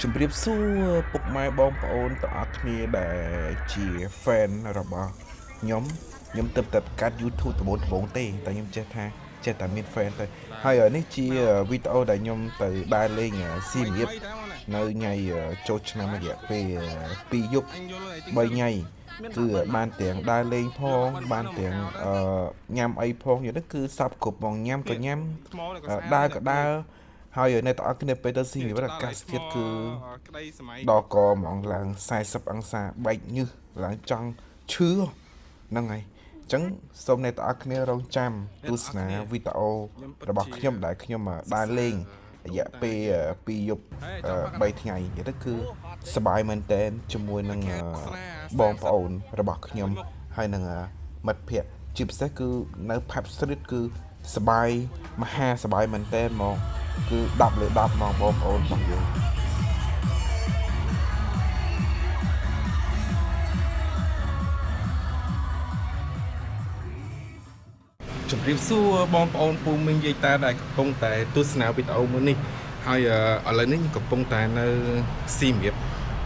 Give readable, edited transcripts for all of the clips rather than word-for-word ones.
ជំរាបសួរពុកម៉ែបងប្អូនទាំងអស់គ្នាដែលជា fan របស់ខ្ញុំទៅកាត់ YouTube ដំបូងទេតែខ្ញុំចេះតែមាន fan ទៅហើយនេះជាវីដេអូដែលខ្ញុំទៅដើរលេងសៀមរាបនៅថ្ងៃចូលឆ្នាំរយៈពេល2យប់3ថ្ងៃគឺបានទាំងដើរលេងផងបានទាំងញ៉ាំអីផងយល់ទៅគឺសពគ្រប់ហ្មងញ៉ាំក៏ញ៉ាំដើរក៏ដើរហើយនៅទាំងអស់គ្នាពេលទៅសៀមរាបអាកាសធាតុគឺដល់កហ្មងឡើង40អង្សាបែកញើសឡើងចង់ឈឺហ្នឹងហើយអញ្ចឹងសូមអ្នកទាំងអស់គ្នារងចាំទស្សនាវីដេអូរបស់ខ្ញុំដែលខ្ញុំដើរលេងរយៈពេល2យប់3ថ្ងៃនិយាយទៅគឺសប្បាយមែនតើជាមួយនឹងបងប្អូនរបស់ខ្ញុំហើយនឹងមិត្តភ័ក្តិជាពិសេសគឺនៅ Pub Street គឺសប្បាយមហាសប្បាយមែនតើហ្មងគឺ10លើ10ហ្មងបងប្អូនរបស់យើងជម្រាបសួរបងប្អូនពូមីងយាយតាដែលកំពុងតែទស្សនាវីដេអូមួយនេះហើយឥឡូវនេះខ្ញុំកំពុងតែនៅសៀមរាប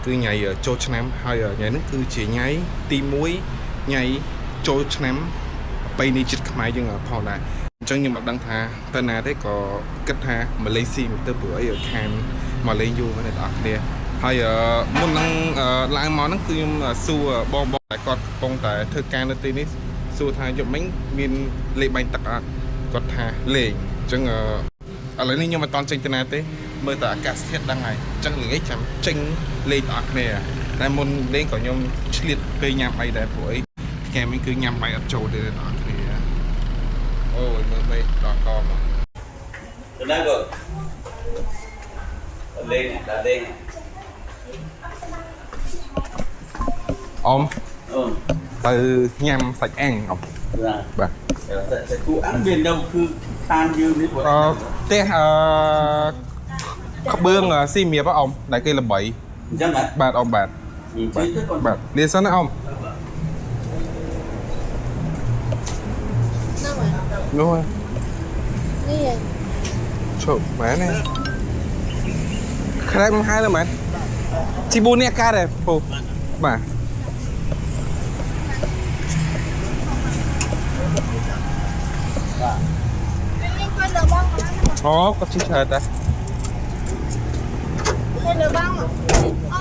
គឺថ្ងៃចូលឆ្នាំហើយថ្ងៃនេះគឺជាថ្ងៃទី1ថ្ងៃចូលឆ្នាំប្រពៃណីជាតិខ្មែរយើងផងដែរអញ្ចឹងខ្ញុំអត់ដឹងថាតើណាទេក៏គិតថាម៉ាឡេស៊ីទៅព្រោះអីខានមកលេងយូរណាស់អ្នកនរគ្នាហើយមុននឹងឡើងមកហ្នឹងគឺខ្ញុំសួរបងតែគាត់កំពុងតែធ្វើការនៅទីនេះសួរថាយប់មិញមានលេខបាញ់ទឹកអត់គាត់ថាលេងអញ្ចឹងឥឡូវនេះខ្ញុំមិនតន់ចេញទៅណាទេមើលតែអាកាសធាតុដឹងហើយអញ្ចឹងល្ងាចចាំចេញលេងបងប្អូនគ្នាតែមុនលេងក៏ខ្ញុំឆ្លៀតពេលញ៉ាំអីដែរព្រោះអីថ្ងៃមិញគឺញ៉ាំបាយអត់ចូលទេបងប្អូនគ្នាអូយមើលមេឃដល់កមកទៅណាបងលេងដល់លេងអ៊ំទៅញ៉ាំសាច់អាំងអ៊ំបាទសាច់គូអាំងមាននៅគឺខានយើងនេះផ្ទះក្បឿងស៊ីមៀបអ៊ំដែលគេល្បីអញ្ចឹងបាទអ៊ំបាទបាទលាសិនណាអ៊ំនោះនេះជប់ម៉ែនេះក្រែមហើយម៉ែជីប៊ូនេះកាដែរពូបាទអូគាត់ជិះឆ្លើយតាHello băng ạ.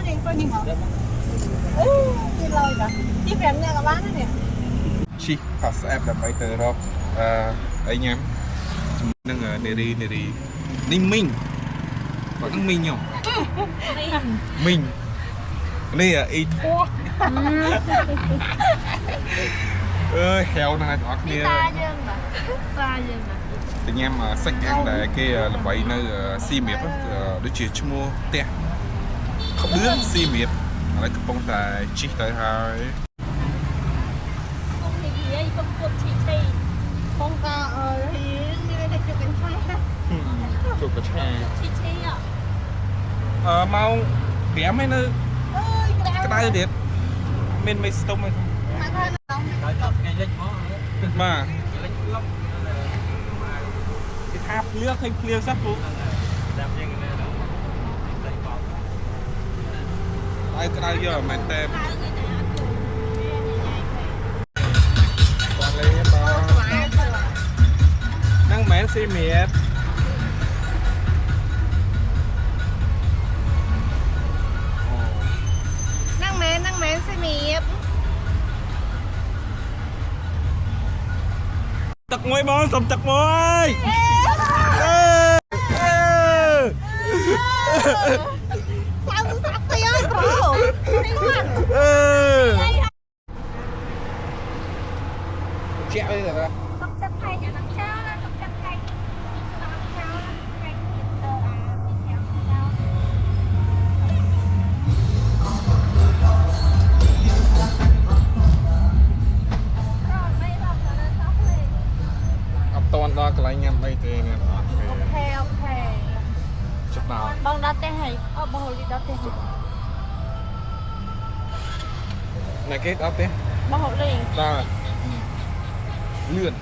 Đi coi nhìn hả? Đi lâu rồi. Chiếc phèm nha các bác đó nè. ជីផាស្អាប់ដើម្បីទៅរកអីញ៉ាំនឹងនេរីនេះមីងគាត់នឹងមីងខ្ញុំមីងនេះអ៊ីធួអើយហៅណាស់បងប្អូនគ្នាតាយើងបាទទៅញ៉ាំសាច់អាំងដែលគេល្បីនៅសៀមរាបដូចជាឈ្មោះផ្ទះក្បឿងសៀមរាបឥឡូវកំពុងតែជិះទៅហើយ Không có thì đi đây chụp cảnh trai. Chụp cảnh trai. Chi mau kém ấy nữa. Cái tay điệt. Mình mày stop mày không? Mà cái tháp nước hay clear sắp luôn. Ai cái đây giờ mày tem. Năng mến xì miệt năng mến xì miệt tật môi bón xong tật môi sao cứ sắp tiêu bro chẹo đi rồi toàn đó cái nhâm đây thì nè ok chụp nào bông đá té hay bông đi đá té này cái đá té bông hộp đi đó lượn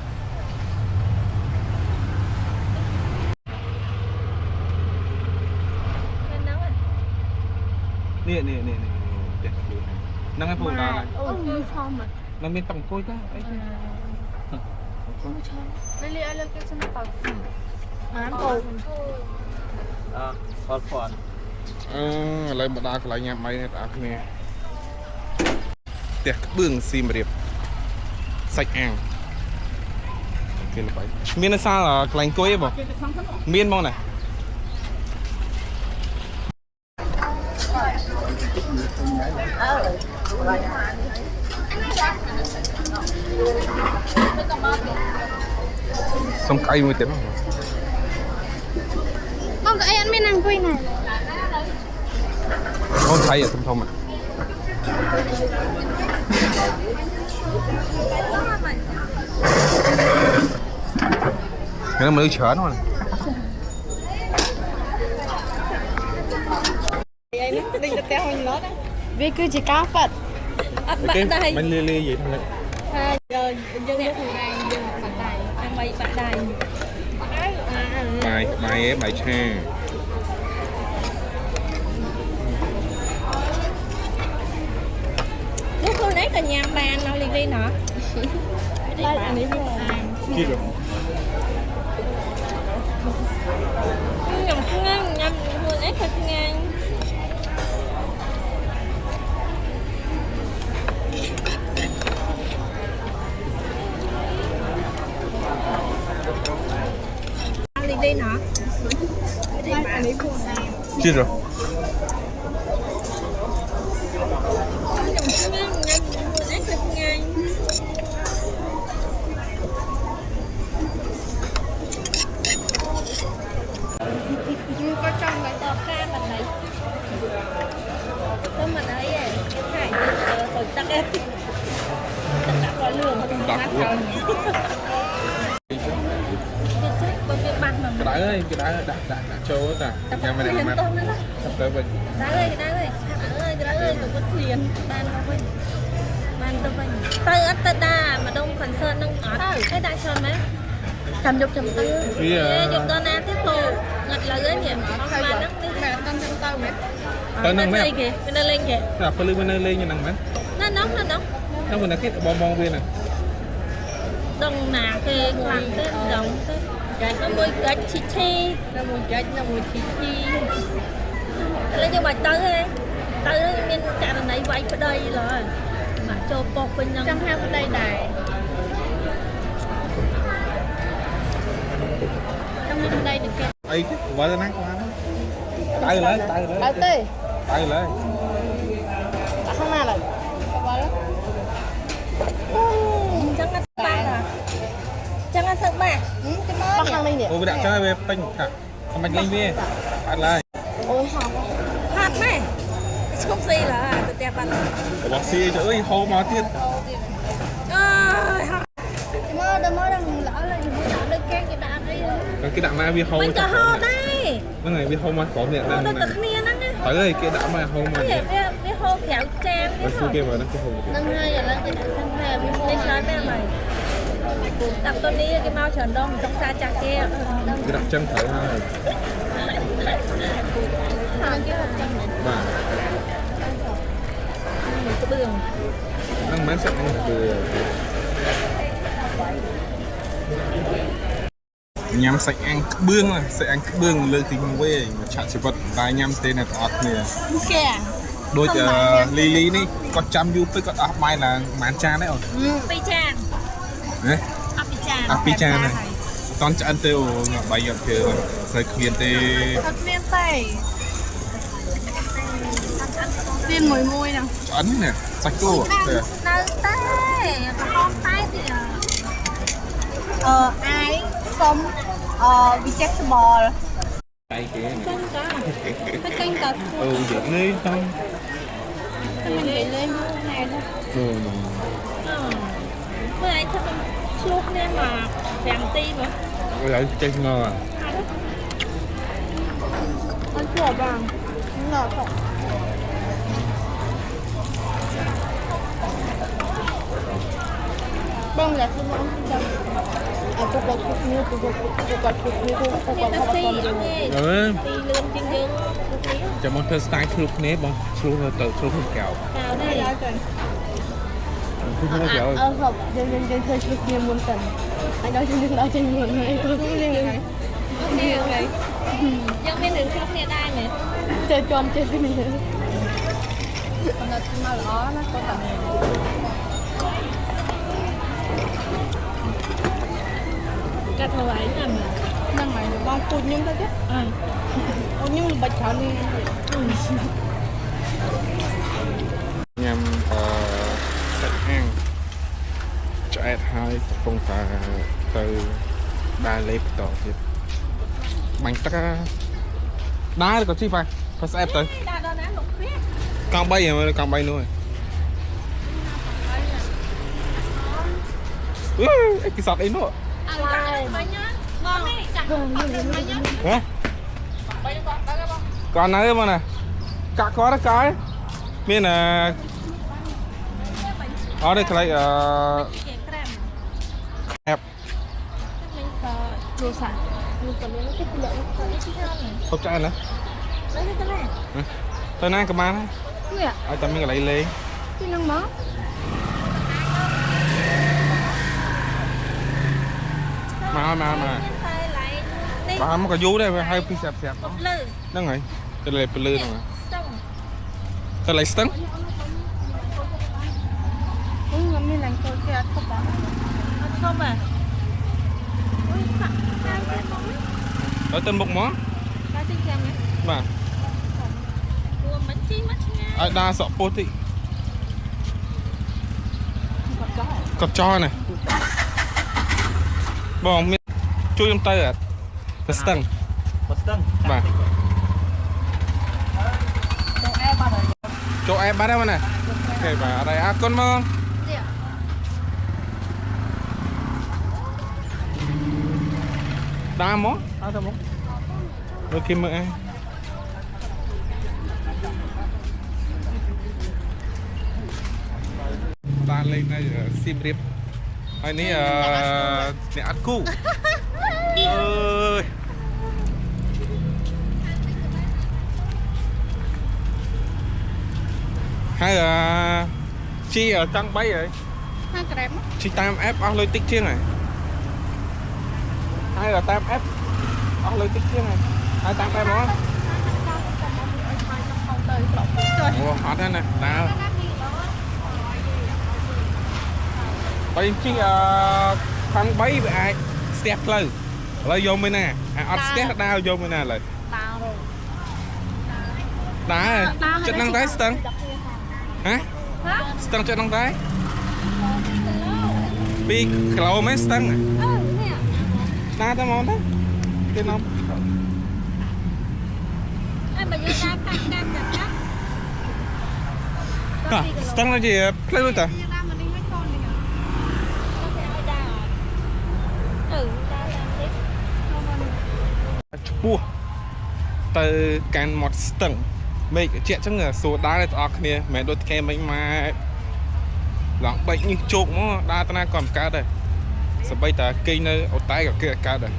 nè nè nè nè đẹp quá năng cái phun ta như phong mà nó bên tầng cối ta ấy chứ đây là cái chân tàu cầu phòn lại một đá lại nhà máy này ta nè đẹp bươn xìm đẹp sạch ăn kia là phải miên là sao là lành cối bỏ miên mong này xong cay mới tính không tụi em mới năng quay này không thấy ở thông thông à cái nó mới chở nó này vì cứ chỉ cá phật bạn đây bánh lê lê vậy thôi giờ dân lúc này dân bạn này ăn mày bạn này bài bài ấy bài cha lúc hôm đấy cả nhà bàn nó liền đi nọ đi bạn đi chi rồi nhầm ngang nhầm hôm đấy thật ngang liền đi nọ đi bạn đi buồn này chi rồi có trong cái tờ ca mình này có mình ấy cái thải rồi tắc em tất cả có lường đặc quá cái đá ơi cái đá đặt châu á ta nhà mày đặt sắp tới bên đá ơi tụi có thuyền ban nó bên ban tụi bên tới ớt tới đa mà đông phần sơn nông ở cái đại sơn mấy cầm dục chùm tư dùng con ăn tiếp tục ngặt là cái gì mà nó đi mẹ con trong tao mẹ tới nâng mấy kìa bên đây lên kìa là phải lên bên đây lên như nâng mấy nó nóng nó mình là cái bong viên này đông nà kê khoảng cái đồng cái nó mùi gạch chi chi nó mùi chi chi lấy cho bà tới mình cả lần này vậy ở đây rồi mà cho bọc bên nhân trong hang ở đây này trong hang đây được kìa ấy vợ nó nắng quá đó tay lên tay lên đã không nào rồi chẳng ăn ba à chẳng ăn sợ ba bắt hàng lên nè ôi đặt cho về pin cả mình lên về ăn lại ôi hạt này không gì là tụi đẹp ăn bác sĩ trời ơi hô mà tiết đừng lỡ là đừng kén cái đạn đi cái đạn này vì hô mình có hô đây nó này vì hô mà có miệng hô này được nia nắng á phải ơi cái đạn mà hô mà cái hô kẹo trang nó xui kia mà nó cái hô nâng hai giờ lên cái đạn xanh hè đi chơi bên này đặt tôi đi cái mau tròn đông trong xa cha kia cái đạn chân phải ha bà cái đường năng bán sẵn từ nhắm sạch ăn bương là sẽ ăn bương lơ tính quê mà chặt chỉ vật vài nhắm tên là ọt nè kìa đôi Lily ní có trăm view với có áp mai là màn cha đấy rồi Apichan đấy Apichan này con cha ăn tiêu bây giờ thì thời khiên tê thật miên tây tiên mùi nè ấn nè sạch cô nơi tê con tay thì ai sống vegetable tay kia cái kênh cật dựng đi không mình để lên này thôi với lại thật suốt nên mà vàng ti mà với lại chân ngon à ăn chua vàng ngọt không bông là không ăn rồi đi lươn trên dương ចាំមកធ្វើ style ឆ្លុះគ្នាបងឆ្លុះទៅឆ្លុះកៅ cao đây Hãy subscribe cho kênh Ghiền Mì Gõ để không bỏ lỡ hộp dân chơi chút nhiều muôn tần anh nói chung đó trên nguồn này tôi cũng liên này này dân bên đường trước nghe đai này chơi tròn chơi cái này còn là mà nó có tầm cà thầu ấy nằm năng này bao cùi nhưng thôi chứ nhưng mà bạch cháo đi nhằm sạch hàng chạy hai phong phà từ đa lệp tỏ thiệt bánh tắc đá có chi phải có sẽ tới đa đó ná lục khuyết con bay rồi con bay nuôi cái sọt ấy nữa bánh nhá ngon chặt bánh nhá hả còn này mà nè cả có đó cái miền là ở đây cái này ép mình có đồ sản mình có những cái lượng có ít hơn này không chạy nữa lấy cái này tôi nói cầm ăn người ạ ở tầm mình lấy lấy cái năng mó mà nó có vú đây hai phi sẹp sẹp đó rồi tôi lấy lư rồi tôi lấy stung mình làm tôi kia không bỏ không à ở tên một món mà ở đa sọ po thị cọp cho này bò miên chui trong tay à cái stung mà chỗ em bắt đâu nè kể bà đây à con mơ đa món đôi khi mơ ăn ta lên đây sim rip anh ấy nè ăn cu ơi hay là chi ở trong bay rồi hai cái đẹp chi tam ép áo lôi tích chiêng này hay là tam ép áo lôi tích chiêng này hai tam ép đó ủa hot thế này nào bay chi thằng bay với ai step lên lấy vô bên nè ăn step đau vô bên nè lại đá chất năng tái stăng hả stăng chất năng tái bị lâu mấy stăng đá tao món đó cái nông stăng là gì play luôn ta bùa từ can một stăng mấy cái chuyện chắc là số đá này tao kia mẹ đôi kia mấy mà lỏng bệnh như trộm nó đa tao còn cá đây sẽ bây ta cây nơi ở tay cả kia cá đây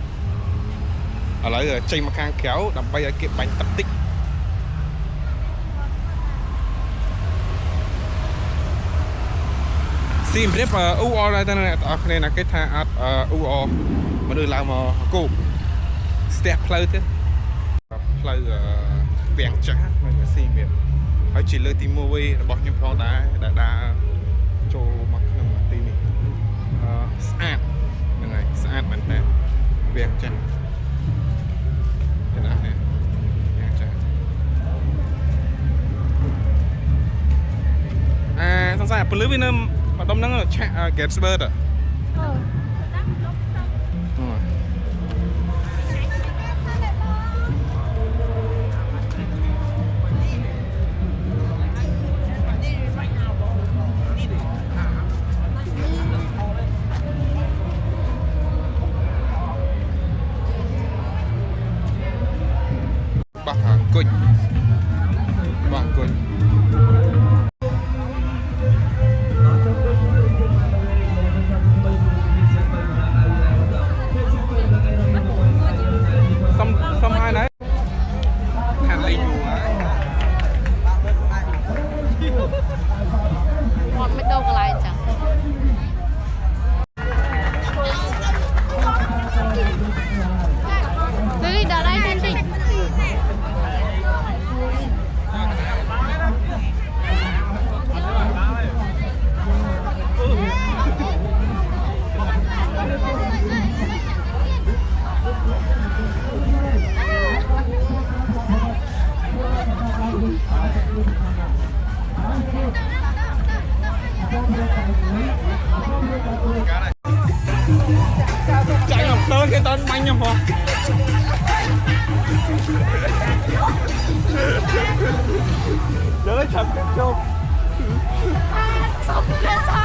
ở lại ở trên mặt khang kéo đập bay ở kia bánh tập tích sim rep UO này tao này tao kia là cái tha UO mà đưa làm mà cô step play thế play vẹn trắng mình là sim việt hãy chỉ lời tìm mua về bỏ những phong đã cho mặc trong tìm mình sát như này sát mình nè vẹn trắng đây nè vẹn trắng à xong sai lưới Việt mà đông năng là Gatsby à Good. Vâng, good. Sắp cái chốt. Xong rồi sao?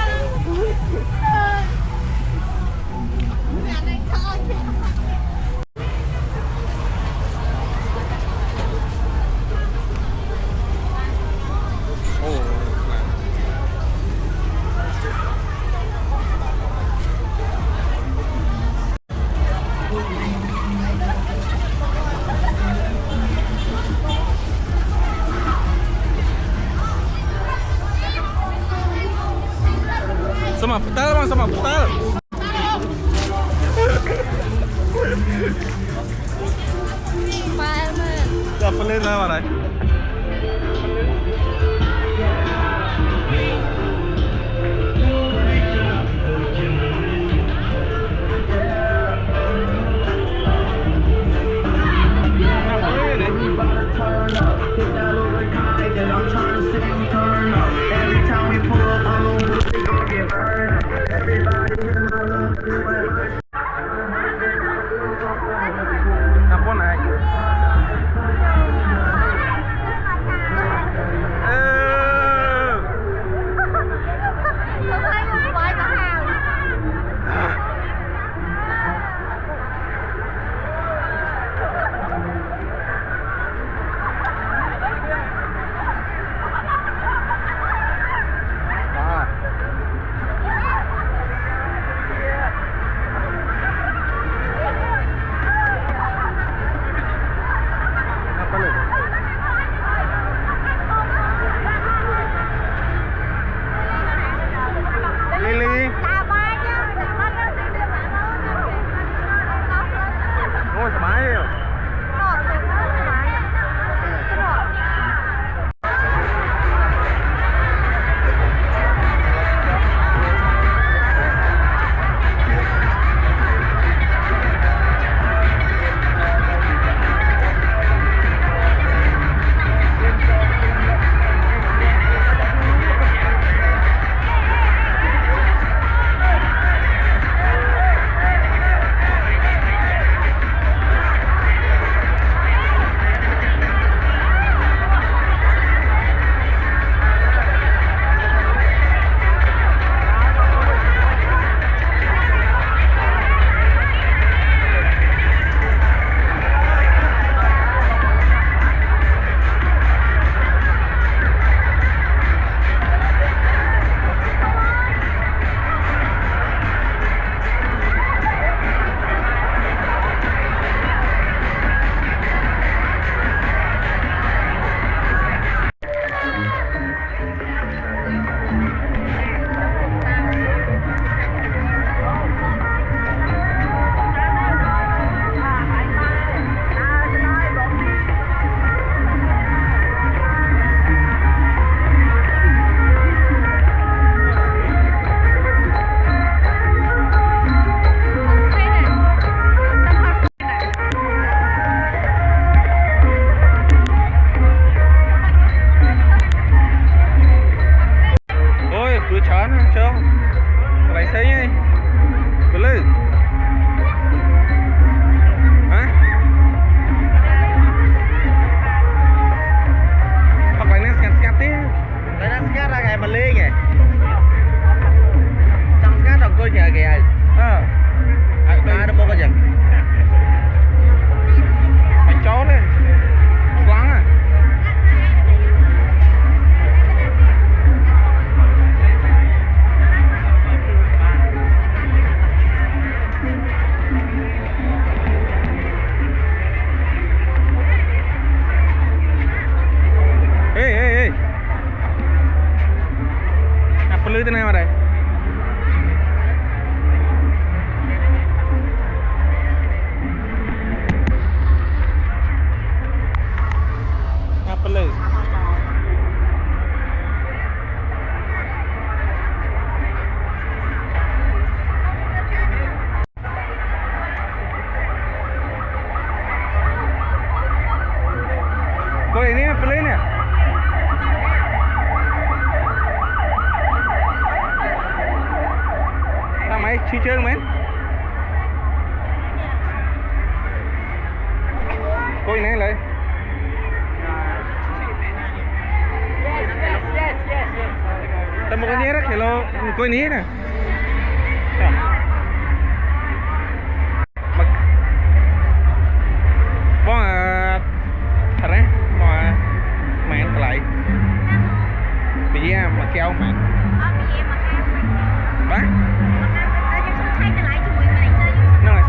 Sama petal bang, sama petal. Ba em ơi. Siapa lên ra vào đây? Apa naik? Lily. Ngồi thoải mái đi. Chi chơi mấy? Cô này lấy. តែមកនេះគីឡូអង្គុយនេះណាបងអរ៉ាមកម៉ែនកន្លែងពីមកកែវម៉ែនបាទហ្នឹងហើយ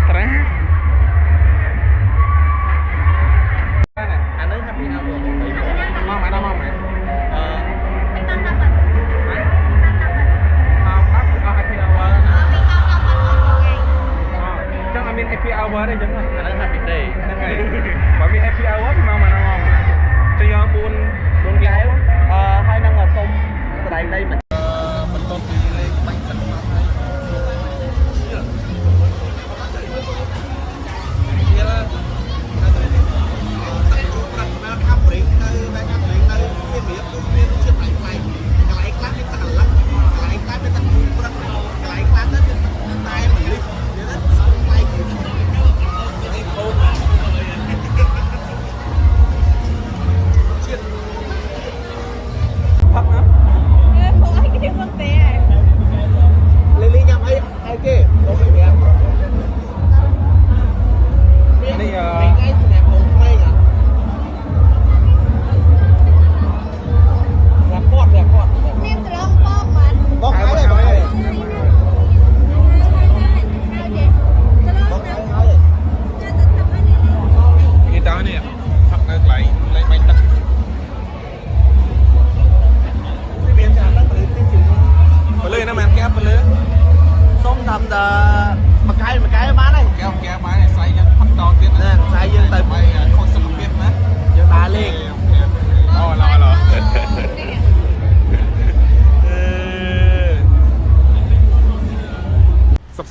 ត្រាអានេះ happy hour មកម៉ែដល់មកម៉ែមាន happy hour ទេចឹងអាហ្នឹង happy day ហ្នឹងហើយបើមាន happy hour ពីមកចុះយក4កែវហើយនឹងសុំស្ដែងដីបន្ទាប់ពីលេខបាញ់ទឹកមកហើយ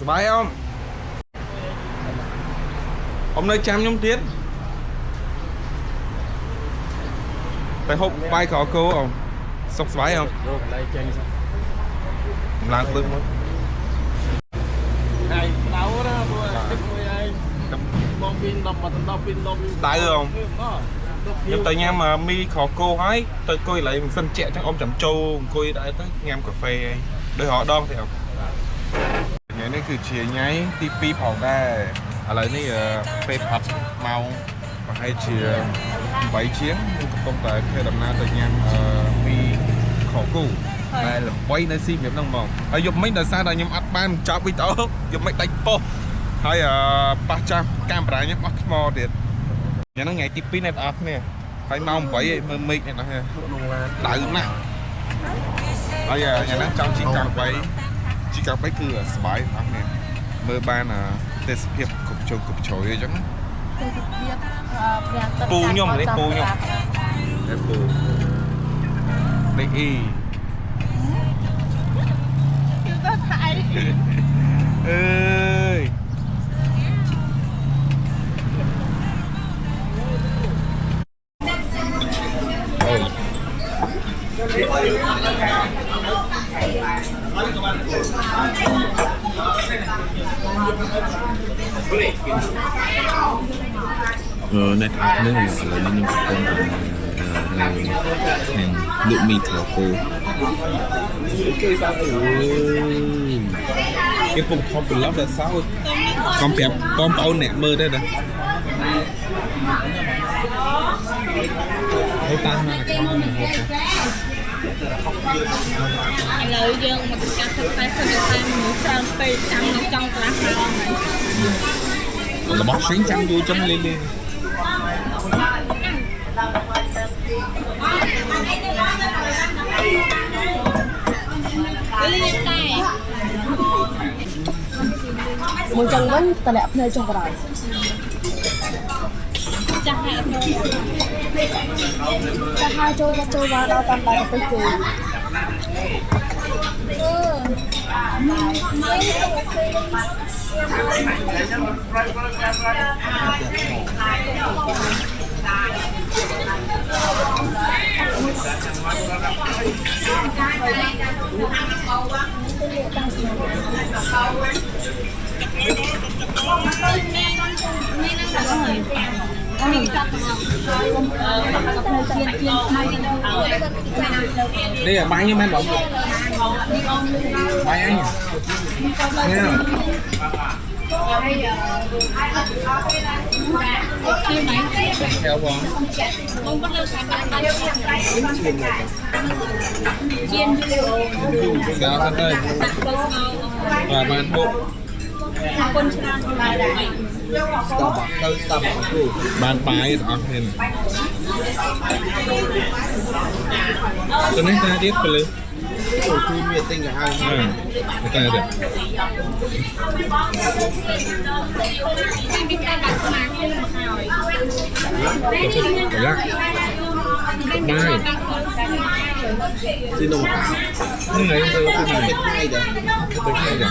សบายអមនៅចាំខ្ញុំទៀតទៅហូបបាយក្រគោអមសុខសบายអមរកកន្លែងចេញឡើងពឹងមកហើយដៅណាព្រោះទឹកមួយឯងបងពី10មកដល់ពី10ដៅអមខ្ញុំទៅញ៉ាំមីក្រគោហើយទៅអង្គុយឡើងមិនសិនជែកចឹងអមចាំចូលអង្គុយដែរទៅញ៉ាំកាហ្វេឯងដោយរដងទេអមថ្ងៃនេះគឺជាថ្ងៃទី2ផងដែរឥឡូវនេះពេលផាត់ម៉ោងប្រហែលជា8ជាងខ្ញុំកំពុងតែធ្វើដំណើរទៅញ៉ាំមីខគូដែលល្បីនៅស៊ីមៀបហ្នឹងហ្មងហើយយប់មិញដោយសារតែខ្ញុំអត់បានចប់វីដេអូយប់មិញដាច់ប៉ុសហើយប៉ះចាស់កាមេរ៉ាខ្ញុំអស់ថ្មទៀតញ៉ាំថ្ងៃទី2អ្នកទាំងអស់គ្នាហើយម៉ោង8ឯងមើលមេឃនេះណាដៅណាស់ហើយញ៉ាំហ្នឹងចង់ជីកង់3ជីកង់3គឺសบายអស់គ្នាមើលបានទេសភាពគ្រប់ជ្រុងគ្រប់ជ្រោយអញ្ចឹងទេសភាពពូខ្ញុំនេះពូខ្ញុំតែពូនេះអ៊ីគឺទៅថៃអើយអ្នកអត់នឹងឥឡូវនេះខ្ញុំកំពុងនៅខាងលក់មីត្រកូគេពុកធំប្រឡំដល់សោកុំប្រាប់បងប្អូនអ្នកមើលទេណាហើយតាមមកខាងនេះហូបឥឡូវយើងមកកាត់ទឹកតែសិនតែមនុស្សច្រើនពេកចាំនៅចង់ក្រាស់ហើយរបស់ផ្សេងចាំយូរចឹងលេងលេងមួយចឹងវិញតលាក់ភ្នែកចុះក្រោយចាស់ហើយចាស់ហើយចូលមកដល់តាមដៃទៅគេនេះ đây là bay như mấy bóng bay anh nghe không theo bóng cao thân đây và bạn bộ bàn bài đó hình tôi nói ta biết phải lên Ủa chú miệt tinh cả hai. người ta được lắc mai Xin đồng như này tôi cái này ngay được. tôi hay rồi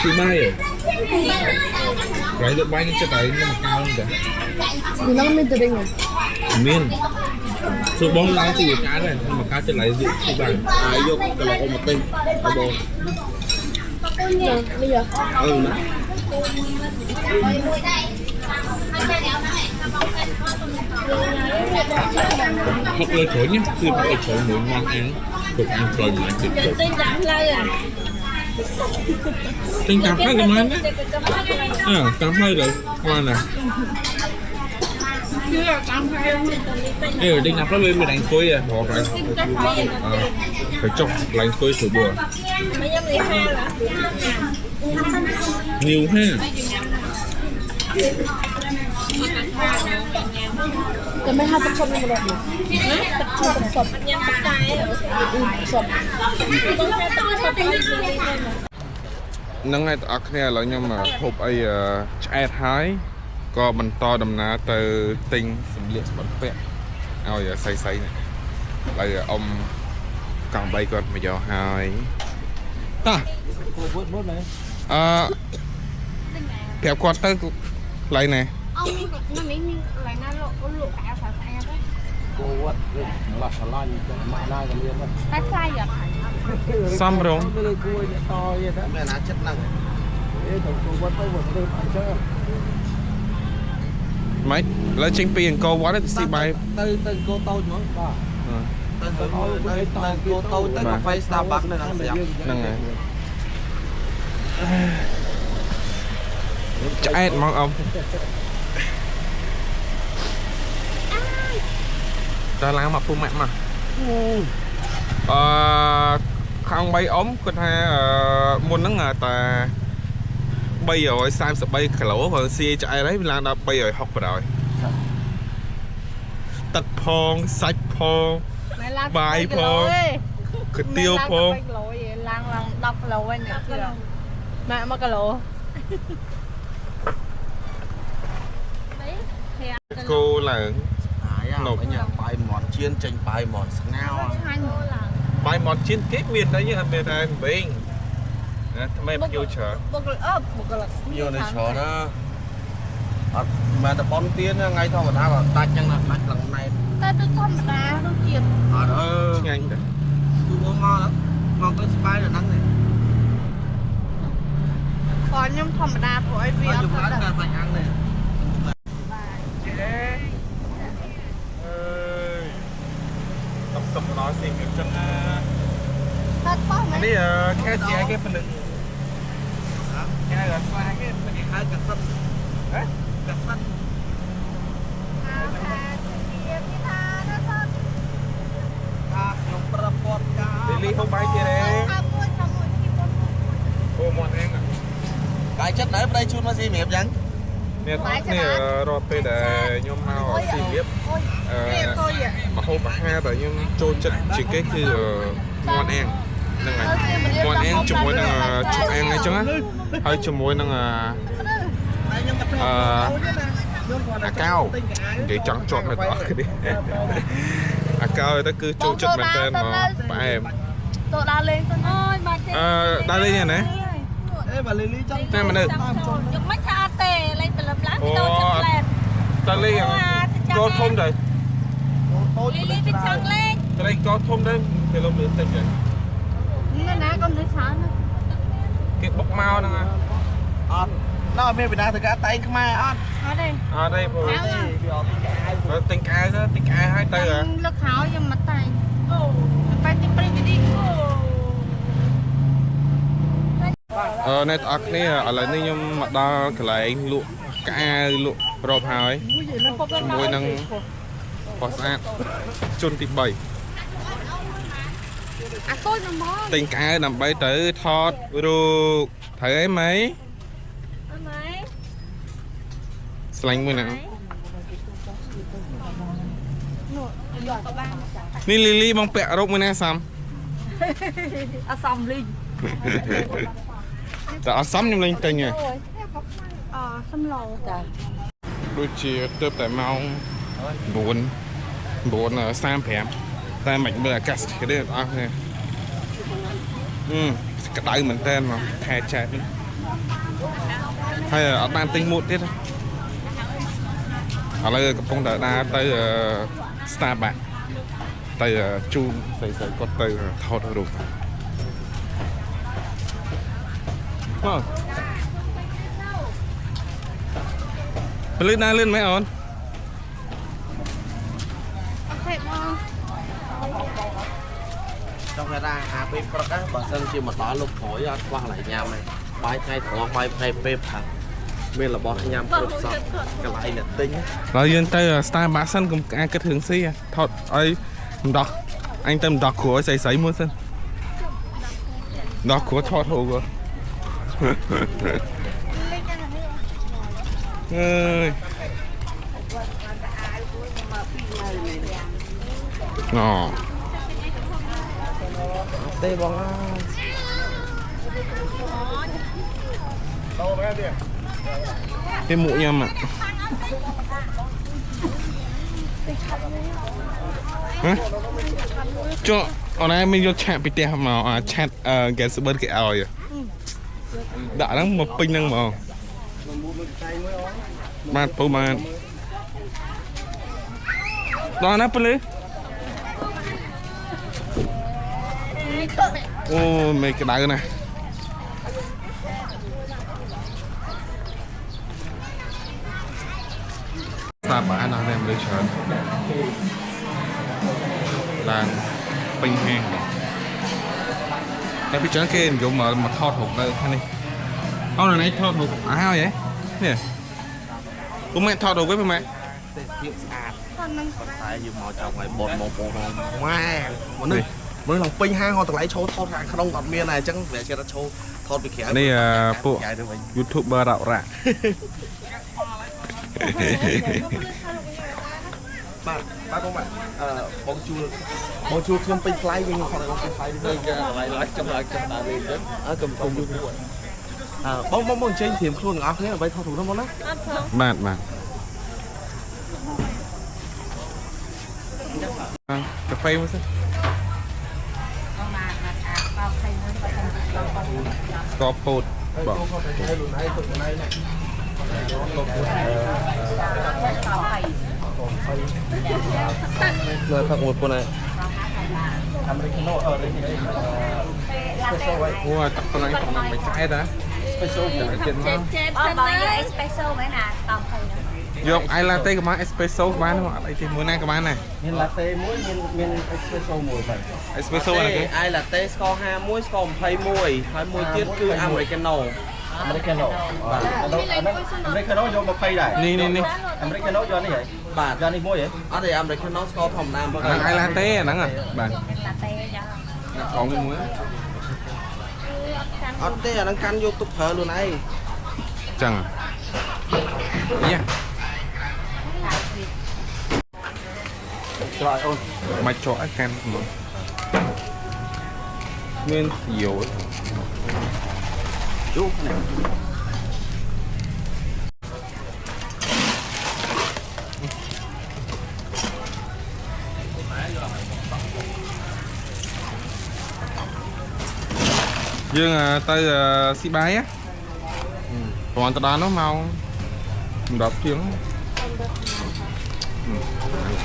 chị mai rồi vậy được bay cho tới nhưng mà cao hơn kìa Vì nó mới từ đây rồi. miên số bóng lái thì cá này nhưng mà cá trên lại dự số bàn Ai vô cái lỗ một tinh. Ở bồn. Rồi, bây giờ. Mà. một lời chối nhéคือmột lời chối muốn ngon ăn được ăn rồi mà được Giờ tin giảm lời à. tình cảm hơi cái món đấy cảm hơi rồi ngon nè tình cảm nó lên mình đánh cối à bỏ lại phải chọc đánh cối sủi bùa Mấy trăm 12 là nhiều ha Cái mấy hai tập sập lên một lần. Tập sập. nhằm bắt tay ở Sập. con xe to sập lên នឹងឯតអរគ្នាឥឡូវខ្ញុំហូបអីឆ្អែតហើយក៏បន្តដំណើរទៅទិញសម្លៀកបំពាក់ឲ្យសៃសៃនេះឥឡូវអ៊ំកង់3គាត់មកយកហើយតោះប្រាប់គាត់ទៅកន្លែងណា Ông nó miếng lại nó lộ cả phải phải đấy. Cô quất lọt xà lon mãi nay còn liên mất. Tái fly rồi. សំរង Cái cua này to vậy đó. Mẹ ná chất năng. Ê thằng cô quất tới một cái phải chứ. ម៉េចឥឡូវចេញពីអង្គរវត្តទៅស៊ីបាយ Tới cô tôi nữa. Tới cô tôi tới cà phê Starbucks này là đẹp. ហ្នឹងហើយឆ្អែតហ្មងអ៊ំដល់ឡើងមកពុំម៉ាក់មកខាង3អ៊ំគាត់ថាមុនហ្នឹងតែ333គីឡូព្រោះស៊ីឆ្អែតហើយវាឡើងដល់360បណ្ដោយទឹកផងសាច់ផងបាយផងគុយទាវផង Lang 10 kg anh nhỉ? Mẹ 1 kg. គោឡើង Nộp nhà bài món chiên chanh bài món ngao. បាយមាត់ជៀនគេមានតែយើងអត់មានតែវិញណាថ្មីមកយកច្រើន Vô này chó đó. Mà tập bón tiên ngay thôi mà tao ta chân là mạch lần này. Ta tôi không đá đâu chiên. Đó. ឆ្ងាញ់ដែរ Tôi ngon lắm. Ngon tới spy rồi nắng này. Còn nhưng không đá của ai vì Bao ông nhiêu thật lát ra phải ăn này. សុំដល់ស៊ីវាចឹងណា Thật quá នេះ mấy. ខែជាគេពលិកគេហៅថាស្វាគេ Hai cả sân. ហ៎ Cả sân. Nó bật bọt cả. លីហូបបាយគេទេអូមាត់អែង Cái chất đấy đây chun mà gì mềm chẳng. អ្នកទាំងគ្នារត់ពេលដែលខ្ញុំមកស៊ីវាមកហូបអាហារដែលខ្ញុំចូលចិត្តជាងគេគឺមាន់អែងហ្នឹងហើយមាន់អែងជាមួយនឹងជក់អែងអីចឹងណាហើយជាមួយនឹងអាកោនិយាយចង់ជាប់នៅទាំងអស់គ្នាអាកោទៅគឺចូលចិត្តមែនតើផ្អែម Tôi đá lên tôi nói bà chị. ដើរលេងយ៉ាងណា Ê bà Lily trong. តែមនុស្ស Dục mấy cha tè lên từ lập lát tôi chụp lên ដើរលេងយ៉ាងកោធំដែរ Lily bên chân lên ត្រីកោធំដែរគេលំលឿនតិចដែរ Nó ná con đứa sáng nữa. គេបុកមកហ្នឹង Ăn. đó mẹ bị nào thì cả tay không ai ăn Ở đây. ở đây phụ Áo à? tình ai đó tình ai hai tay à Lực háo cho mặt tay. Tay tiếp đi đi. អ្នកទាំងអស់គ្នាឥឡូវនេះខ្ញុំមកដល់កន្លែងលក់កៅលក់រ៉ូបហើយជាមួយនឹងបោះស្អាតជន់ទី3 À tôi nó mò. ទិញកៅដើម្បីទៅថតរូបត្រូវអីម៉េច Ôi mấy ស្លាញ់មួយណានេះលីលីបងពាក់រូបមួយណាសំ À xong Linh តែអត់សមខ្ញុំលេងទិញហ៎ Xăm lò. ដូចជាទើបតែម៉ោង9:35តែមិនមើលអាកាសធាតុទេអស់គ្នាក្តៅមែនតើមកខែចែកនេះហើយអត់បានទិញមួតទៀតឥឡូវកំពុងតែដើរទៅ Starbucks ទៅជូនស្រីៗគាត់ទៅថតរូបលឿនណាលឿនមែនអូន Ok mò. trong cái ra à bếp có cái bà sân chỉ một đó lúc khỏi qua lại nhà này bài thay thọ bài thay bếp hả mình là bọn nhằm bếp sọt cái lại là tính ហើយយើងទៅ Starbucks សិនកុំអាចគិតរឿងស៊ីថតឲ្យម្ដងអញទៅម្ដងគ្រួឲ្យស្រីៗមួយសិនម្ដងគ្រួថតហូបអើយអូ đây bọn cái mụ nhầm ạ hả cho hôm nay mình vô chat bị tè mà chat cái sự cái ảo vậy đã lắm một pin năng mà mặt phụ mà đó nắp lên ô mấy cái đá này ta bả nó đem lên trời là pin hàng cái phía trước kia dùng mà thọt hụt đây thế này ông này thọt hụt ai vậy nè cũng mẹ thọt hụt với mẹ tại vì mò chồng này bột một ngoan mới lòng pin hang họ tự lấy show thọt hàng không còn miên này chẳng về cho nó show thọt bị khẽ đây bộ youtuber đạo rạ ba con bạn bông chua không pin fly nhưng không phải pin fly đi lại trong lại ở cầm cùng bông trên thềm luôn ngọc thế là vậy thao thủ nó món đó bạn cà phê mới xem Scorpot bỏ rồi thật một con này mua tập con này còn làm mấy trái đó espresso mấy nè tầm dùng ai latte của bạn espresso của bạn không? Đây thì mỗi nay của bạn này. Miền latte muối miền espresso mùi vậy. Espresso là cái ai latte score 2 muối score 20 tiết cứ americano. Americano. Americano vô 20 này. Nè. Americano vô này vậy. Bà cho đi muối vậy. Ở đây americano score phòng nam bao ai latte nắng à bạn. Còn cái muối. Latte đang canh vô tụt thở luôn này. Chẳng. Nha. Rồi ôn. Mà cho ai can mà. Nguyên dầu. Chút này. Dương tới Sĩ Bái á. Còn từ đó nó mau đập chuyến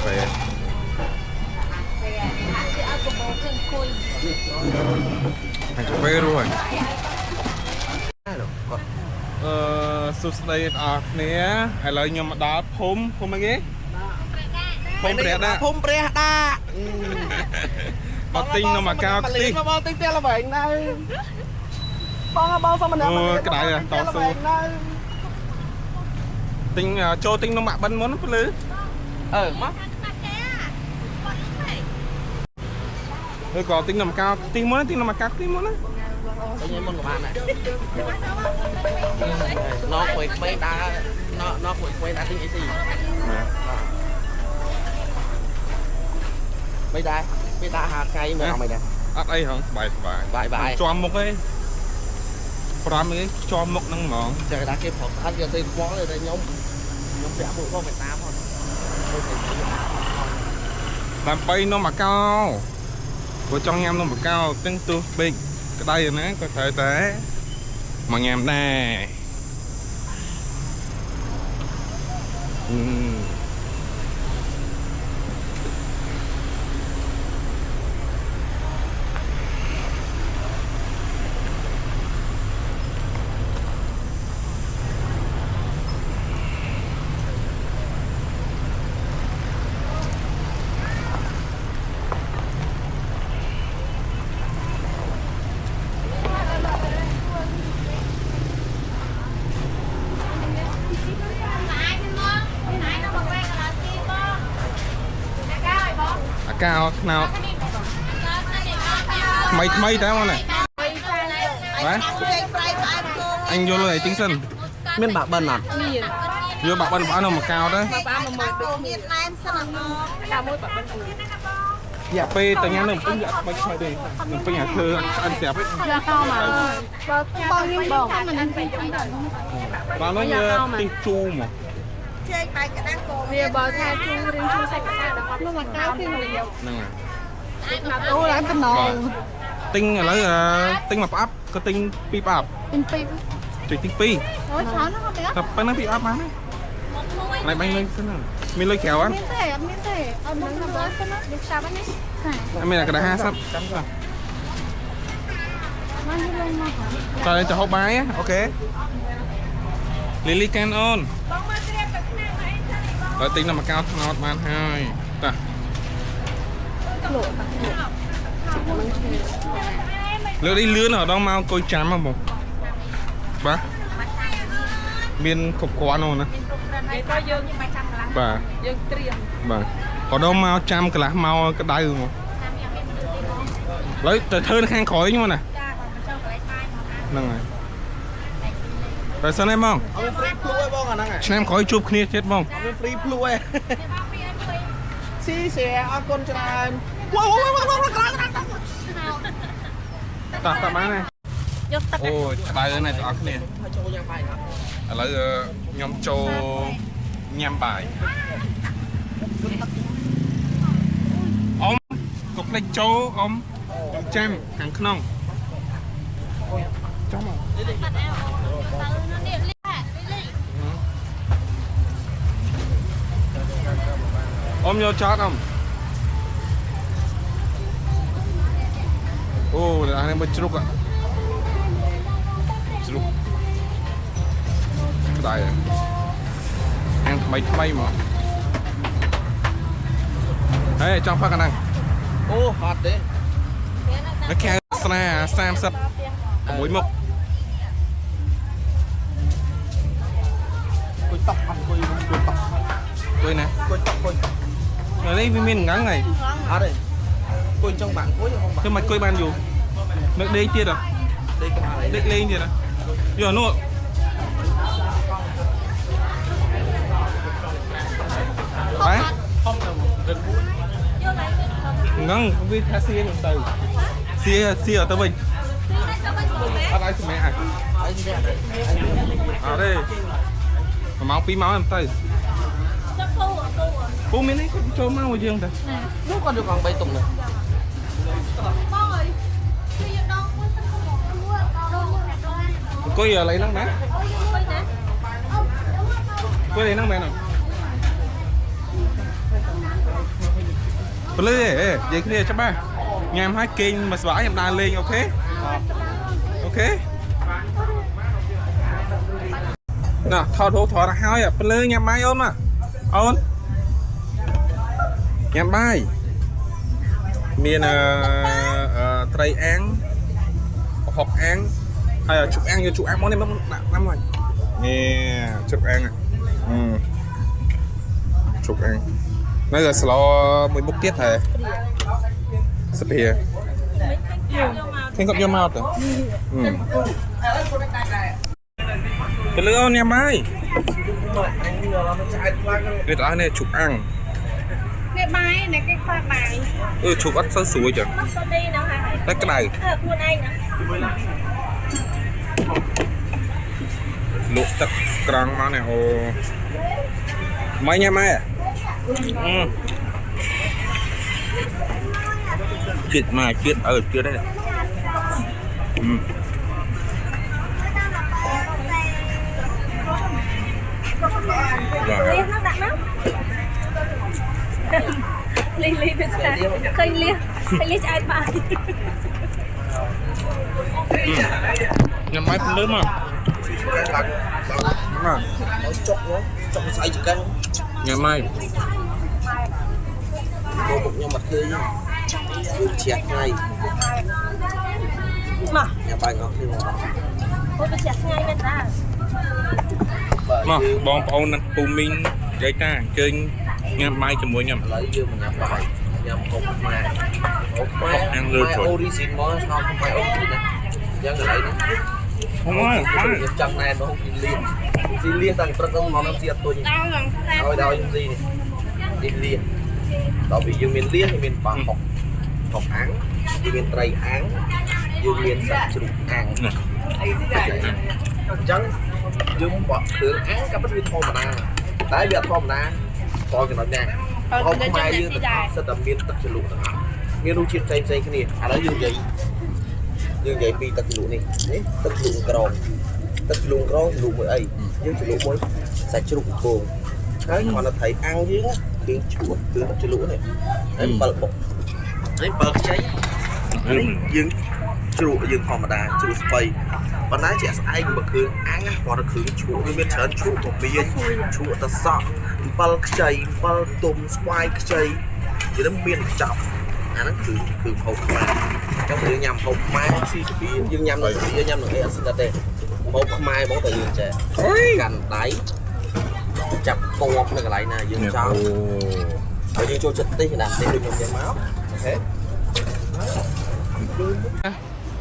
phê hành cà phê rồi សុស្ដីអរគ្នាឥឡូវខ្ញុំមកដល់ភូមិអីគេភូមិព្រះដាក់ ភូមិព្រះដាក់ មកទិញនំអាកោខ្ទិះ បងទិញផ្ទះល្វែងនៅបងសុំម្នាក់ អូក្តៅតស៊ូទិញចូលទិញនំអាក់បិនមុនភ្លឺ មក ឬក៏ទិញនំអាកោខ្ទិះមុនទិញនំអាកោខ្ទិះមុនណា ញ៉ៃមុនក៏បានដែរណោក្វេងដើរណោក្វេងដើរទិញអីស៊ីមិនដែរពេលដើរហាថ្ងៃមកអត់មិនដែរ អត់អីហងស្បាយ ជាប់មុខឯង5នេះជាប់មុខហ្នឹងហ្មង ចាគេដាក់គេប្រកស្អាតយកទៅខ្វល់តែខ្ញុំពាក់មួកផងមិនតាមផង ដើម្បីនំអាកោព្រោះចង់ញ៉ាំនំអាកោទឹងទុះពេកក្តៅណាក៏ត្រូវតែមកញ៉ាំដែរអាកោថ្នោតថ្មីតែមកណាបាទអញយកលុយឲ្យទិញសិន មានបាក់បិនអត់ យកបាក់បិនបងនំអាកោទៅ មានណែមសិនអត់កាមួយបាក់បិន យ៉ាពេលទៅញ៉ាំនំពេញអត់បាច់ឆ្លើយទេនំពេញអាធ្វើអត់ស្រាប់ទេ យកកោមកបងខ្ញុំថាមិនពេញទៅ បងនោះយកទីជូមក ជែកបែកក្តាំងកោ វាបើថាជួរៀងជួសាច់ភាសាដល់គាត់នោះមកកៅពីមួយ ហ្នឹងហើយ អូឡើងតំណង ទិញឥឡូវទិញមកប្រអប់ក៏ទិញពីរប្រអប់ ពេញពីរ ជួយទិញពីរ អូច្រើនណាស់គាត់ទេ តែប៉ុណ្ណឹងពីរប្រអប់បានហើយបាញ់លុយសិនមានលុយក្រៅអត់ មានទេអត់មានទេអត់នឹងដល់សិនណាវាចាប់ហ្នឹង មានតែក្តារ50ចាំទៅ មកយូរឡើងមក តើទៅហូបបាយអូខេលីលីកានអូន បងមកត្រៀមទឹកឆ្នាំអីសិនបង ហើយទិញនំអាកោថ្នោតបានហើយតាលើនេះលឿនដល់មកអង្គុយចាំហ្មងបាទមានគ្រប់គ្រាន់ហ្នឹងណា ហើយក៏យើងមិនបាច់ចាំកន្លះ បាទ យើងត្រៀម បាទក៏ដល់មកចាំកន្លះមកក្តៅហ្មងឡើយទៅធ្វើនៅខាងក្រោយហ្នឹងណា ចាបងមកចូលកន្លែងបាយមក ហ្នឹងហើយតែសិនឯងបង អត់ free ភ្លួយបងអាហ្នឹង ឆ្នាំក្រោយជួបគ្នាទៀតបង អត់ free ភ្លួយ បងមានអី ស៊ីសែអរគុណច្រើនវ៉ាវតៗោះតបានហើយ យកទឹក អូយក្តៅណាស់បងប្អូនគ្នា ហើយចូលយ៉ាងបាយครับ ឥឡូវខ្ញុំចូលញ៉ាំបាយអ៊ំកុំភ្លេចចូលអ៊ំចាំខាងក្នុងចាំមក បាត់អែអូទៅនោះនេះលីលី អ៊ំយកចតអ៊ំអូអានេះមកជ្រូកជ្រូកក្តៅអាំងថ្មីមកហេចង់ផឹកអាហ្នឹង អូហត់ទេ នៅខែស្នា30 6មុខ គួយតក់អត់គួយតក់ គួយណា គួយតក់គួយ នៅនេះវាមានងឹងហើយ អត់ទេគួយចង់បាក់គួយហងបាក់ ធ្វើមិនគួយបានយូរនៅដេកទៀតហ៎ ដេកកន្លែង ដេកលេងទៀតហ៎យកនោះបាទ ហំទៅរឹងមួយ យកឡើងទៅ ងឹងវាថាសៀខ្ញុំទៅសៀអត់ទៅវិញអត់ឲ្យសម្រាប់ អីនេះ អត់ទេ1ម៉ោង2ម៉ោងខ្ញុំទៅ ទៅពូ ពូមាននេះគាត់ចូលមកយើងទៅ នោះគាត់យកកង់3តុងនេះ បងអើយជួយយកដងមួយសិនមកដងមួយ អង្គុយឡើយហ្នឹងណា អូយមួយណា អង្គុយឡើយហ្នឹងមែនអត់ព្រលឺនិយាយគ្នាច្បាស់ញ៉ាំហើយគេងមកស្បាយខ្ញុំដើរលេងអូខេអូខេ nè thọ thô thọ là hai à bên lưới nhắm bay ôn mà ôn nhắm bay miền tây án học án hay là chụp ăn như chụp ăn món này nó năm rồi nè chụp ăn chụp ăn nó là slo មួយ មុខ ទៀតហ៎ស្ពៀឃើញគាត់យកមកទៅទៅលើអូនញ៉ាំបាយគេតើនេះជប់អាំងនេះបាយនេះគេខ្វះបាយជប់អត់សូវស្រួយចឹងតែក្តៅខ្លួនឯងណាលក់ទឹកក្រង់មកនេះអូមិនញ៉ាំម៉ែជាតិមកជាតិជាតិđấy Lia bên xa khơi lia ai bà nhắm máy cũng lớn mà chọc sai chụp cái nhắm máy cô bụng nhau mặt khơi chẹt ngay mà nhà bài ngọc thì cô bị chẹt ngay bên ta mà bong bóng nè tù minh dây ta chơi nhắm máy cho mỗi nhầm lấy dương mà nhắm bài nhắm hộp mai ăn lươn rồi origin món không phải origin nè dân người lấy nè không có trong này nó không xin liên tăng tất cả món ăn diệt tôi thôi đâu gì này đi liên đó vì dương miền liên thì miền bằng học án dương miền tây án dương miền sạch chụp án trắng dương bỏ thường án các bất viên thô mà na tái biệt thô mà na coi cái nó nha hôm mai dương sẽ tầm miền tật chụp miền lưu chiết xây cái này à đó dương vậy vì tật chụp này tật chụp còng lụm mới ấy dương chụp mới sạch chụp cuồng cái mà nó thấy ăn dưới tiếng chuột từ tật chụp này đấy bật bột đấy bật cháy dương chụp dương hòm đà chụp spray và nãy chị ai mà cứ ăn hoặc là cứ chụp như bên trên chụp một miếng chụp ta sợ bật cháy bật tôm spray cháy chỉ đến miếng chọc nó cứ hộp mà trong thời nhầm hộp mai dương nhầm rồi dương nhầm được cái đây hộp mai bóng thời dương trẻ cành đáy chặt cột này lại nè dương cháu rồi dương cho chích tí thì làm tí đừng dùng máu thế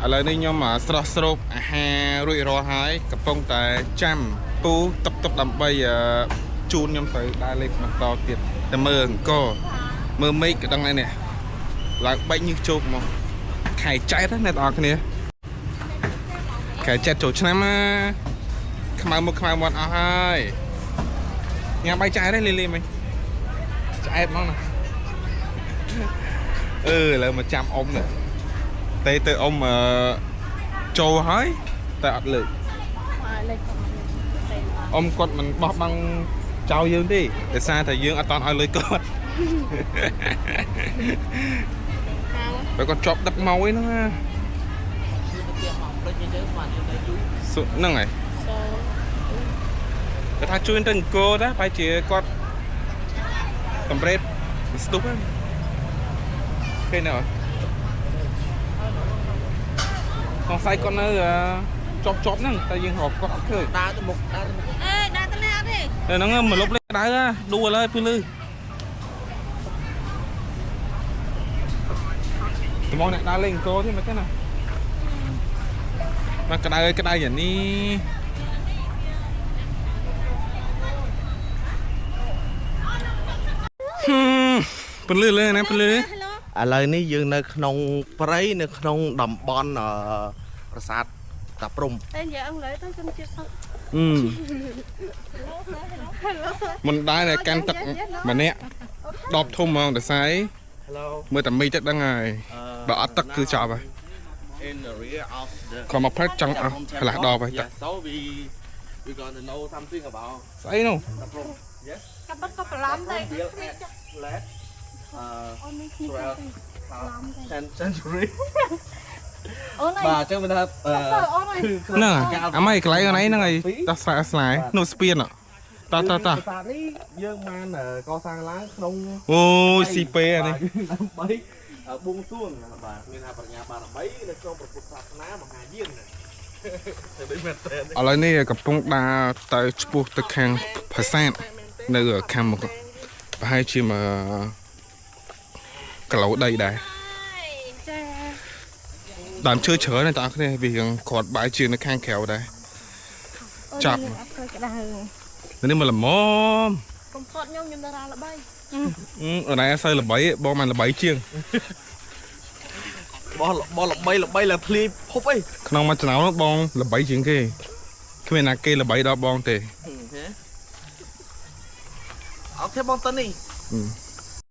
lời này nhưng mà srop ha rủi ro hái cặp phong tại trăm pu tập đầm bay chun nhom tới đai lên mặt to tiệtแต่mơ co mơ mấy cái đằng này nè là bay như chụp màไข่ cháy đó này to cái này ไข่ cháy chỗ năm á khăm một ai nhà bay cháy đấy lên mình cháy mong nè là mà chăm ông nè tê từ ông mà trâu hói tại áp lực ông con mình bóp bằng trao dương đi để xa thầy dương ở toàn ai lưới con phải con chọc đập màu ấy nó nâng này cái thằng chui trên cô đó phải chỉ con cầm rết stúp á cái nào con say con nó chóp nè tại vì hộp có ốc thôi đá tới một ê đá tới lẹ đi rồi nó ngâm mà lúc lên đá ra đua lên phi lư món này đá lên cô thế mà cái nào mà cái đá vậy đi phi lư lên nè phi lư lời ní dương nơi nông prey nơi nông đầm bon ở sát tập trung em giờ ông lấy tới trong chiếc sắt mình đai này can tập mà nè đọc thông mà để sai mới tầm mi chắc đang ngày bỏ tất cứ chọn vậy còn một phát trăng à hay là đo vậy chắc ấy đâu cặp bắt có lắm đây century បាទចឹងមិនថា ហ្នឹងអាម៉េចកន្លែងហ្នឹងឯងដោះស្រាយស្លាយនោះស្ពានតោះ ប្រាសាទនេះយើងបានកសាងឡើងក្នុង អូយស៊ីពេអានេះ ដើម្បីបួងសួងបាទមានថាបញ្ញាបារមីនៅក្នុងព្រះពុទ្ធសាសនាមហាយានទៅដូចមែនតើ ឥឡូវនេះកំពុងដើរទៅឆ្ពោះទៅខាងប្រាសាទនៅខាងមុខប្រហែលជាមួយគីឡូដីដែរ ចា ដើមឈើច្រើនណាស់បងប្អូនវារៀងគ្រាត់បាយជាងនៅខាងក្រៅដែរចាប់ អត់ធ្វើក្តៅ នេះមកល្មម កុំខត់ខ្ញុំតារាល្បី អូនឯងអត់សូវល្បីទេបងមិនល្បីជាង បោះល្បីឡើងធ្លាយភពអី ក្នុងមួយចំណោមនោះបងល្បីជាងគេគ្មានណាគេល្បីដល់បងទេ អូខេបងតើនេះ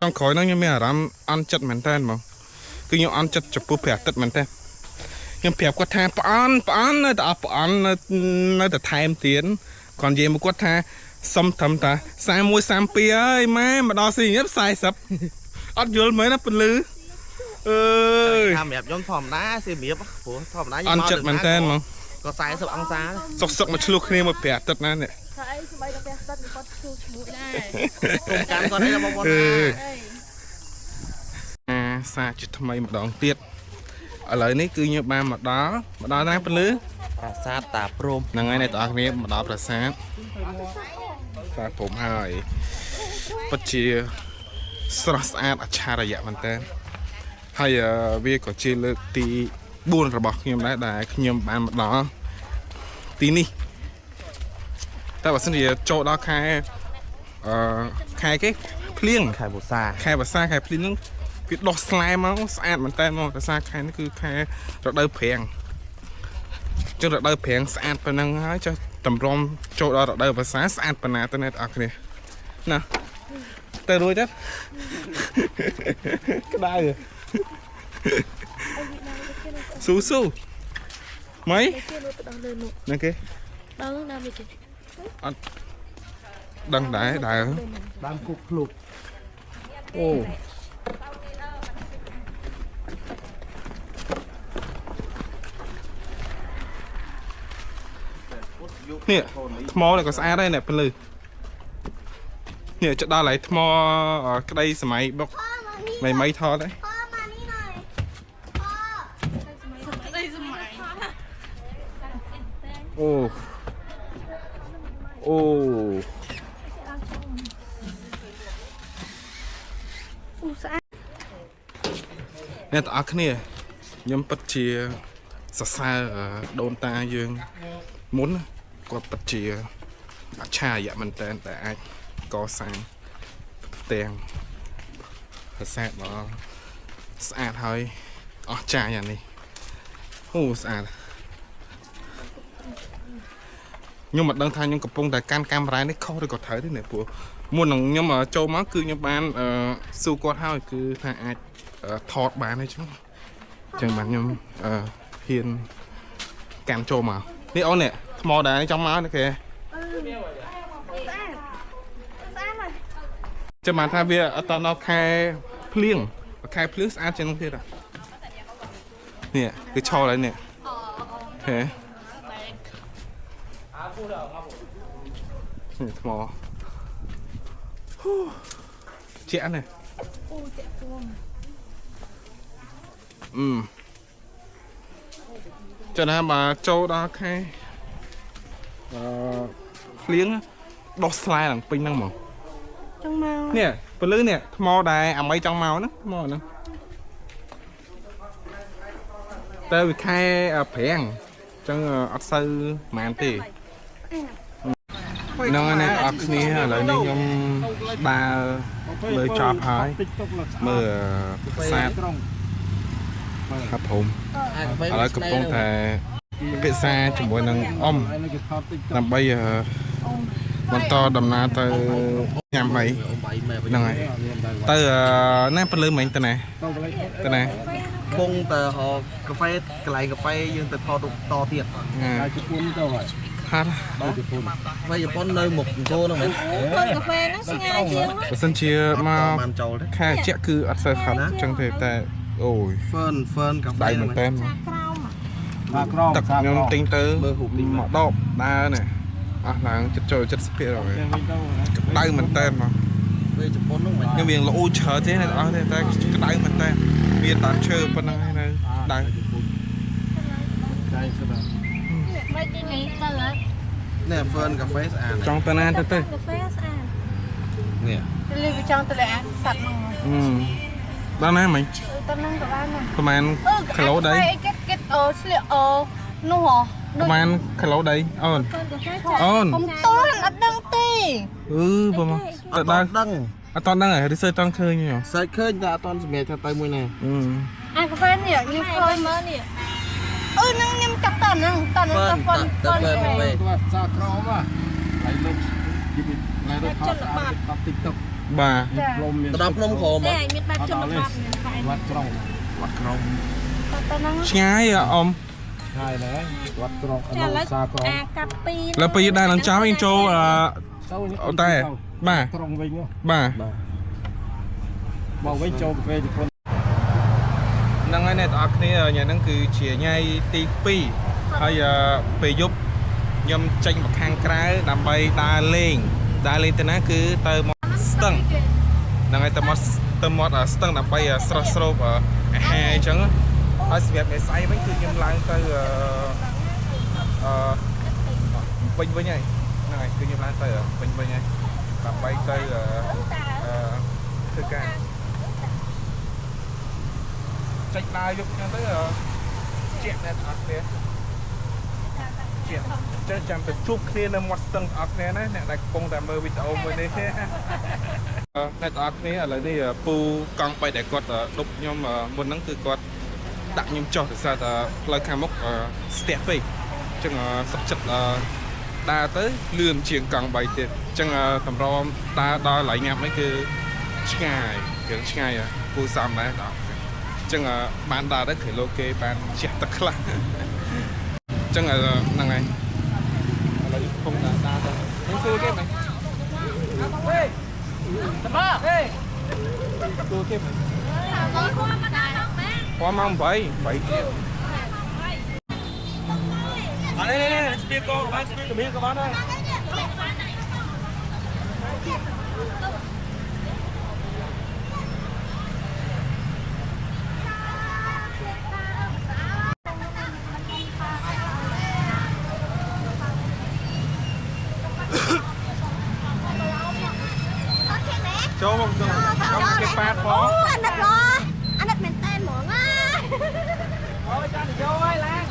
ចុងក្រោយហ្នឹងខ្ញុំមានអារម្មណ៍អន់ចិត្តមែនតើហ្មងគឺខ្ញុំអន់ចិត្តចំពោះព្រះអាទិត្យមែនតើខ្ញុំប្រាប់គាត់ថាប្អន់នៅតែអស់ប្អន់នៅតែថែមទៀតគាត់និយាយមកគាត់ថាសុំត្រឹមតា41 32ហើយម៉ែមកដល់ស៊ីញ៉ាំ40អត់យល់មែនណាពលឺអើយ ថាសម្រាប់ខ្ញុំធម្មតាស៊ីមៀបព្រោះធម្មតា អន់ចិត្តមែនតើហ្មង ក៏40អង្សា សុកមកឆ្លោះគ្នាមកព្រះអាទិត្យណានេះ ថាអីស្បែកតែផ្ទះទឹកគាត់ឈ្មោះឈ្មោះដែរ គុំកាន់គាត់អីបងប្អូន សាជាថ្មីម្ដងទៀតឥឡូវនេះគឺខ្ញុំបានមកដល់ណាពលឺ ប្រាសាទតាព្រំ ហ្នឹងហើយអ្នកទាំងអស់គ្នាមកដល់ប្រាសាទតាព្រំហើយពិតជាស្រស់ស្អាតអច្ឆរិយៈមែនតើហើយវាក៏ជាលើកទី4របស់ខ្ញុំដែរដែលខ្ញុំបានមកដល់ទីនេះតែបើសិនជាចូលដល់ខែខែគេភ្លៀង ខែវស្សា ខែវស្សាខែភ្លៀងហ្នឹងវាដោះស្លែមកស្អាតមែនតើមកដោយសារខែនេះគឺខែរដូវប្រាំងចុះរដូវប្រាំងស្អាតប៉ុណ្ណឹងហើយចុះតម្រុំចូលដល់រដូវវស្សាស្អាតប៉ុណ្ណាទៅអ្នកទាំងអស់គ្នាណាទៅរួចទៅក្តៅស៊ូម៉េច គេលុបទៅដល់លើនោះ ណាគេ ដល់ណាវាគេ អត់ដឹងដែរដើរ ដើមគប់ភ្លុក អូនេះថ្មនេះក៏ស្អាតដែរអ្នកពលឺនេះចិត្តដល់ហើយថ្មក្តីសម័យបុកមីថតដែរអូស្អាត អ្នកទាំងអស់គ្នាខ្ញុំពិតជាសរសើរដូនតាយើងមុនគាត់ពិតជាអច្ឆរិយៈមែនតើតែអាចកសាងទាំងប្រាសាទមកស្អាតហើយអស្ចារ្យយ៉ាងនេះអូស្អាតខ្ញុំមិនដឹងថាខ្ញុំកំពុងតែកាន់កាមេរ៉ានេះខុសឬក៏ត្រូវទេអ្នកព្រោះមុននឹងខ្ញុំចូលមកគឺខ្ញុំបានសួរគាត់ហើយគឺថាអាចថតបានអីចឹងបានខ្ញុំហ៊ានកាន់ចូលមកនេះអូននេះថ្មដែរចង់មកនេះគេចាំបានថាវាអត់ដល់ខែភ្លៀងស្អាតជាងនោះទៀតនេះគឺឆោហើយនេះហេនេះថ្មជាក់ណាស់អូជាក់ទួងចាំណាបើចូលដល់ខែភ្លៀងដោះស្លែឡើងពេញហ្នឹងហ្មងចង់មក នេះពលឺនេះថ្មដែរអាមីចង់មកហ្នឹងថ្មហ្នឹងតែវាខែប្រាំងអញ្ចឹងអត់សូវហ្មងទេហ្នឹងហើយអ្នកអរគ្នាឥឡូវនេះខ្ញុំដើរលើចប់ហើយមើលប្រាសាទខាងព្រំឥឡូវកំពុងតែពិសាជាមួយនឹងអ៊ំដើម្បីបន្តដំណើរទៅញ៉ាំអីហ្នឹងហើយទៅណាពលឺមិញទៅណាពងតើហៅកាហ្វេកន្លែងកាហ្វេយើងទៅថតរូបតទៀតហើយជប៉ុនទៅហើយហាត់ហើយជប៉ុននៅមុខអង្គរហ្នឹងមែន កាហ្វេហ្នឹងស្ងាយជាង បើសិនជាមកខែជាក់គឺអត់សូវខាត់ចឹងទេតែអូយ ហ្វឺនកាហ្វេ ដៃមែនតើ ក្រោយ ទឹកខ្ញុំទិញទៅមកដបដើរនេះអស់ឡើងចូល70%ហើយក្តៅមែនតើមក ពេលជប៉ុនហ្នឹងមិន ខ្ញុំវាល្អច្រើនទេអស់ទេតែក្តៅមែនតើវាតាមឈើប៉ុណ្ណឹងហើយនៅដៅ Mấy cái này ta lại នេះ Fern កាហ្វេស្អាត ចង់ទៅណាទៅ cà phê sao នេះ Live trong tôi lại sạch luôn. ដល់ណាមិញ Tôi nâng cả ba này. ប្រហែលគីឡូដី Cái sliệu nu hả? ប្រហែលគីឡូដីអូន con cà phê អូន Không tôi là đăng ti. ប្រហែល អ ទៅ ត់ ដល់ ដឹង អត់តដឹងហើយឬសើតង់ឃើញហ៎ សើចឃើញតែអត់តសម្រាប់ថាទៅមួយណា Ai cà phê nè, nhưng hai thôi. bên mới nè Nâng nhâm cặp tần nâng, tần Fern nâng con ទៅ con Fern កាហ្វេ សាក្រមឡៃលុបជីវិតឡៃលុបថតអាប់ទីកតុក បាទ លំមាន ទៅដល់ភ្នំក្រម đây miếng bát chân bắp nè phải វត្តក្រុង វត្តក្រុង tần nâng. ឆ្ងាយអ៊ំ ហើយណែវត្តក្រុងអ chả នុ lấy សាក្រម à cà phê លើពីដែរនឹងចាំវិញចូល ទៅ តែបាទ ក្រុងវិញ បាទ មកវិញចូលកាហ្វេជប៉ុន ហ្នឹងហើយអ្នកទាំងអស់គ្នាញ៉ាំហ្នឹងគឺជាញ៉ៃទី2ហើយពេលយប់ខ្ញុំចេញមកខាងក្រៅដើម្បីដើរលេងទៅណាគឺទៅមកស្ទឹងហ្នឹងហើយទៅមកស្ទឹងដើម្បីស្រស់ស្រូបអាហារអញ្ចឹងហើយសម្រាប់អ្នកស្អីវិញគឺខ្ញុំឡើងទៅពេញវិញហើយហ្នឹងហើយគឺខ្ញុំឡើងទៅពេញវិញហើយដើម្បីទៅធ្វើការចេញដើរយប់អញ្ចឹងទៅជាក់អ្នកទាំងអស់គ្នាជាក់ចេះចាំទៅជួបគ្នានៅមាត់ស្ទឹងទាំងអស់គ្នាណាអ្នកដែលកំពុងតែមើលវីដេអូមួយនេះអ្នកទាំងអស់គ្នាឥឡូវនេះពូកង់3ដែលគាត់ដប់ខ្ញុំមុនហ្នឹងគឺគាត់ដាក់ខ្ញុំចុះដោយសារតែផ្លូវខាងមុខស្ទះពេកអញ្ចឹងសុខចិត្តដើរទៅលឿនជាងកង់3ទៀតអញ្ចឹងតម្រាំដើរដល់កន្លែងញ៉ាំនេះគឺឆ្ងាយពូសំដែរដល់ចឹងបានដើរទៅគីឡូគេបានជះទឹកខ្លះចឹងហ្នឹងហើយឥឡូវកំពុងដើរទៅខ្ញុំសួរគេមិនសួរគេមិនqua mong vậyទៀតនេះស្ពីកូបានស្ពីកមីក៏បានដែរចូលមកទៅគេប៉ាតផង Anh đặt lo. Anh đặt mình tên muộn á. Ôi cho thì vô ơi Lan.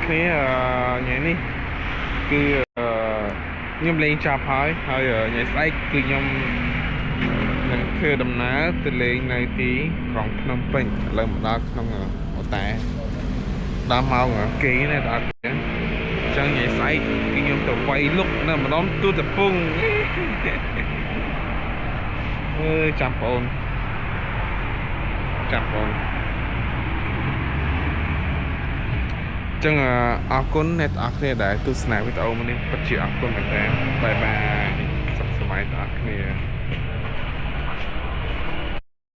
គ្នាញ៉ៃនេះគឺខ្ញុំលេងចាប់ហើយញ៉ៃស្អែកគឺខ្ញុំនឹងធ្វើដំណើរទៅលេងនៅទីក្រុងភ្នំពេញឥឡូវមកដល់ក្នុងអូតែដល់ម៉ោងគេណាដល់អញ្ចឹងញ៉ៃស្អែកគឺខ្ញុំទៅវាយលុកនៅម្ដងទូតពងអើយចាំបងអូនចឹងអរគុណអ្នកទាំងអស់គ្នាដែលទស្សនាវីដេអូមួយនេះពិតជាអរគុណមែនតើបាយបាយសុខសប្បាយទាំងអស់គ្នា